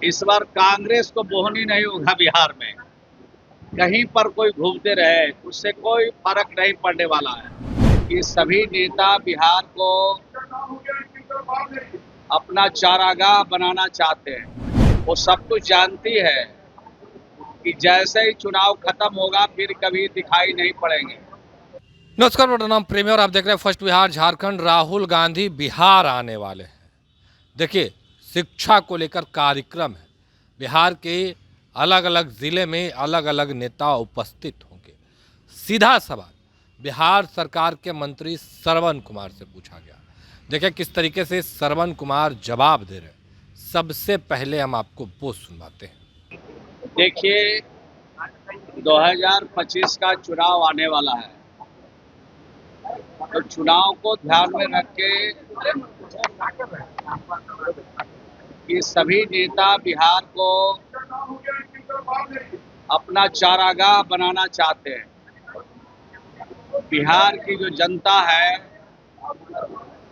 इस बार कांग्रेस को बोहनी नहीं होगा बिहार में। कहीं पर कोई घूमते रहे उससे कोई फर्क नहीं पड़ने वाला है कि सभी नेता बिहार को अपना चारागाह बनाना चाहते हैं। वो सब कुछ जानती है कि जैसे ही चुनाव खत्म होगा फिर कभी दिखाई नहीं पड़ेंगे। नमस्कार, मेरा नाम प्रेमी और आप देख रहे हैं फर्स्ट बिहार झारखंड। राहुल गांधी बिहार आने वाले हैं। देखिए, शिक्षा को लेकर कार्यक्रम है। बिहार के अलग अलग जिले में अलग अलग नेता उपस्थित होंगे। सीधा सवाल बिहार सरकार के मंत्री श्रवण कुमार से पूछा गया। देखिए किस तरीके से श्रवण कुमार जवाब दे रहे हैं। सबसे पहले हम आपको वो सुनवाते हैं। देखिए, 2025 का चुनाव आने वाला है, तो चुनाव को ध्यान में रख के कि सभी नेता बिहार को अपना चारागाह बनाना चाहते हैं। बिहार की जो जनता है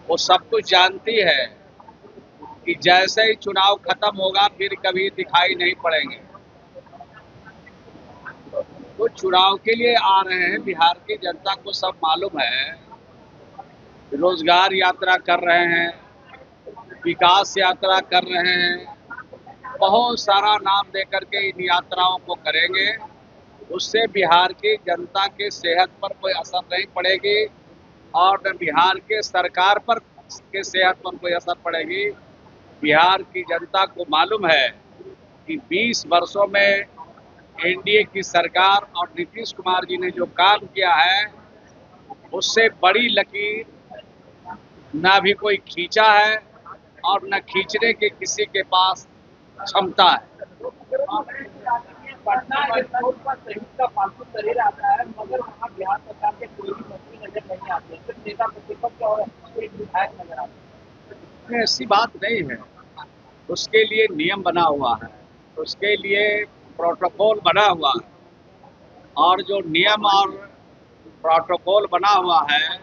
वो सब कुछ जानती है कि जैसे ही चुनाव खत्म होगा फिर कभी दिखाई नहीं पड़ेंगे। तो चुनाव के लिए आ रहे हैं। बिहार की जनता को सब मालूम है। रोजगार यात्रा कर रहे हैं, विकास यात्रा कर रहे हैं, बहुत सारा नाम देकर के इन यात्राओं को करेंगे। उससे बिहार की जनता के सेहत पर कोई असर नहीं पड़ेगी और न बिहार के सरकार पर के सेहत पर कोई असर पड़ेगी। बिहार की जनता को मालूम है कि 20 वर्षों में एनडीए की सरकार और नीतीश कुमार जी ने जो काम किया है उससे बड़ी लकीर ना भी कोई खींचा है और न खींचने के किसी के पास क्षमता है। पटना एयरपोर्ट पर संयुक्त का फालतू शरीर आता है, मगर वहाँ बिहार सरकार के कोई भी मंत्री नजर नहीं आते, सिर्फ नेता प्रतिपक्ष और एक विधायक नजर आते हैं। ऐसी बात नहीं है। उसके लिए नियम बना हुआ है, उसके लिए प्रोटोकॉल बना हुआ है और जो नियम और प्रोटोकॉल बना हुआ है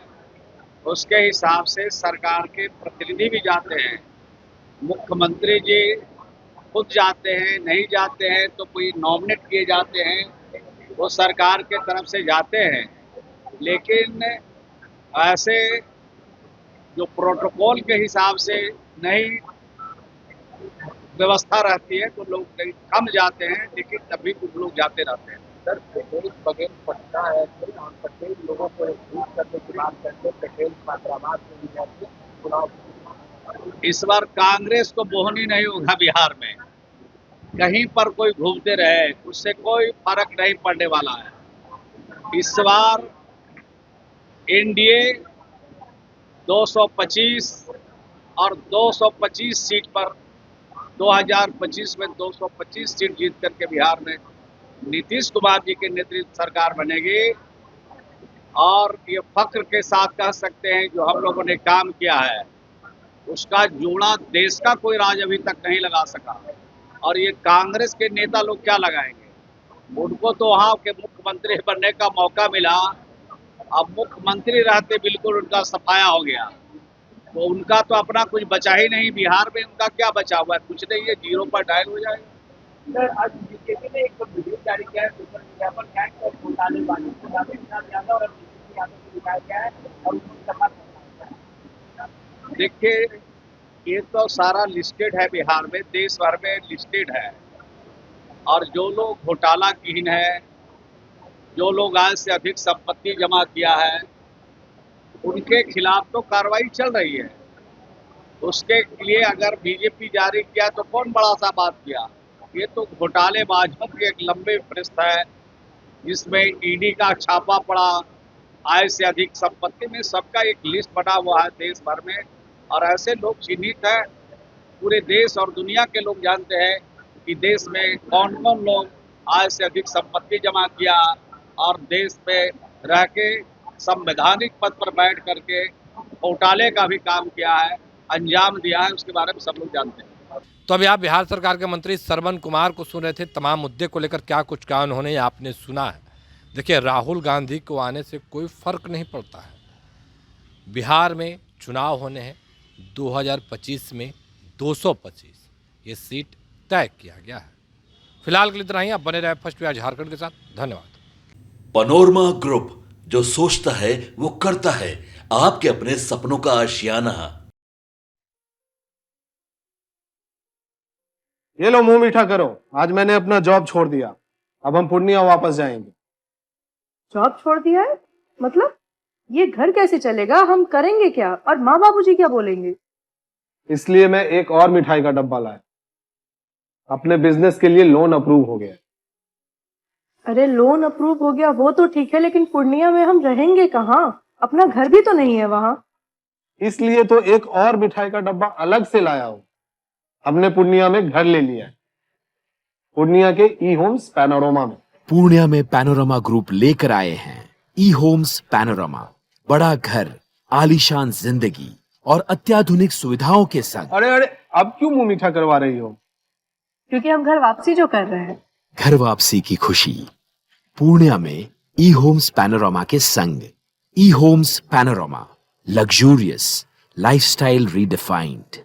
उसके हिसाब से सरकार के प्रतिनिधि भी जाते हैं। मुख्यमंत्री जी खुद जाते हैं, नहीं जाते हैं तो कोई नॉमिनेट किए जाते हैं, वो सरकार के तरफ से जाते हैं। लेकिन ऐसे जो प्रोटोकॉल के हिसाब से नहीं व्यवस्था रहती है तो लोग कहीं कम जाते हैं, लेकिन तभी कुछ लोग जाते रहते हैं। सर, पेट्रोल बगैर पटना है और पटेल लोगों को एकजुट करने की बात करते, पटेल छात्रावास में भी जाते चुनाव। इस बार कांग्रेस को बोहनी नहीं होगा बिहार में। कहीं पर कोई घूमते रहे उससे कोई फर्क नहीं पड़ने वाला है। इस बार एनडीए 225 और 225 सीट पर 2025 में 225 सीट जीत करके बिहार में नीतीश कुमार जी के नेतृत्व सरकार बनेगी। और ये फख्र के साथ कह सकते हैं जो हम लोगों ने काम किया है उसका जोड़ा देश का कोई राज अभी तक नहीं लगा सका। और ये कांग्रेस के नेता लोग क्या लगाएंगे? उनको तो वहाँ के मुख्यमंत्री बनने का मौका मिला, अब मुख्यमंत्री रहते बिल्कुल उनका सफाया हो गया, तो उनका तो अपना कुछ बचा ही नहीं। बिहार में उनका क्या बचा हुआ है? कुछ नहीं है, जीरो पर डायल हो जाएगा। सर, आज बीजेपी ने एक वीडियो जारी किया है सोशल मीडिया पर, गैंग और घोटालेबाजी तेजस्वी यादव और तेजस्वी यादव को दिखाया गया है और उनको सफा करना है। देखिए, ये तो सारा लिस्टेड है बिहार में, देश भर में लिस्टेड है। और जो लोग घोटालाहीन है, जो लोग आय से अधिक संपत्ति जमा किया है, उनके खिलाफ तो कार्रवाई चल रही है। उसके लिए अगर बीजेपी जारी किया तो कौन बड़ा सा बात किया? ये तो घोटालेबाजों की एक लंबी फहरिस्त है जिसमें ईडी का छापा पड़ा, आय से अधिक संपत्ति में सबका एक लिस्ट बना हुआ है देश भर में। और ऐसे लोग चिन्हित है, पूरे देश और दुनिया के लोग जानते हैं कि देश में कौन कौन लोग आय से अधिक संपत्ति जमा किया और देश में रह के संवैधानिक पद पर बैठ करके घोटाले का भी काम किया है, अंजाम दिया है, उसके बारे में सब लोग जानते हैं। तो अभी आप बिहार सरकार के मंत्री श्रवण कुमार को सुन रहे थे। तमाम मुद्दे को लेकर क्या कुछ कहा उन्होंने आपने सुना है। देखिए, राहुल गांधी को आने से कोई फर्क नहीं पड़ता है। बिहार में चुनाव होने हैं 2025 में 225 ये सीट तय किया गया है। फिलहाल के लिए इतना ही। आप बने रहे फर्स्ट बिहार झारखंड के साथ। धन्यवाद। पनोरमा ग्रुप, जो सोचता है वो करता है। आपके अपने सपनों का आशियाना। ये लो मुंह मीठा करो, आज मैंने अपना जॉब छोड़ दिया। अब हम पूर्णिया वापस जाएंगे। जॉब छोड़ दिया है? मतलब ये घर कैसे चलेगा? हम करेंगे क्या? और माँ बाबूजी क्या बोलेंगे? इसलिए मैं एक और मिठाई का डब्बा लाया। अपने बिजनेस के लिए लोन अप्रूव हो गया। अरे लोन अप्रूव हो गया वो तो ठीक है, लेकिन पूर्णिया में हम रहेंगे कहाँ? अपना घर भी तो नहीं है वहाँ। इसलिए तो एक और मिठाई का डब्बा अलग से लाया हूँ। हमने पूर्णिया में घर ले लिया है, पूर्णिया के ई होम्स पैनोरमा में। पूर्णिया में पैनोरमा ग्रुप लेकर आए हैं ई होम्स पैनोरमा। बड़ा घर, आलीशान जिंदगी और अत्याधुनिक सुविधाओं के संग। अरे अरे, अब क्यों मुंह मीठा करवा रही हो? क्योंकि हम घर वापसी जो कर रहे हैं। घर वापसी की खुशी पूर्णिया में ई होम्स पैनोरमा के संग। E Homes Panorama, luxurious lifestyle redefined.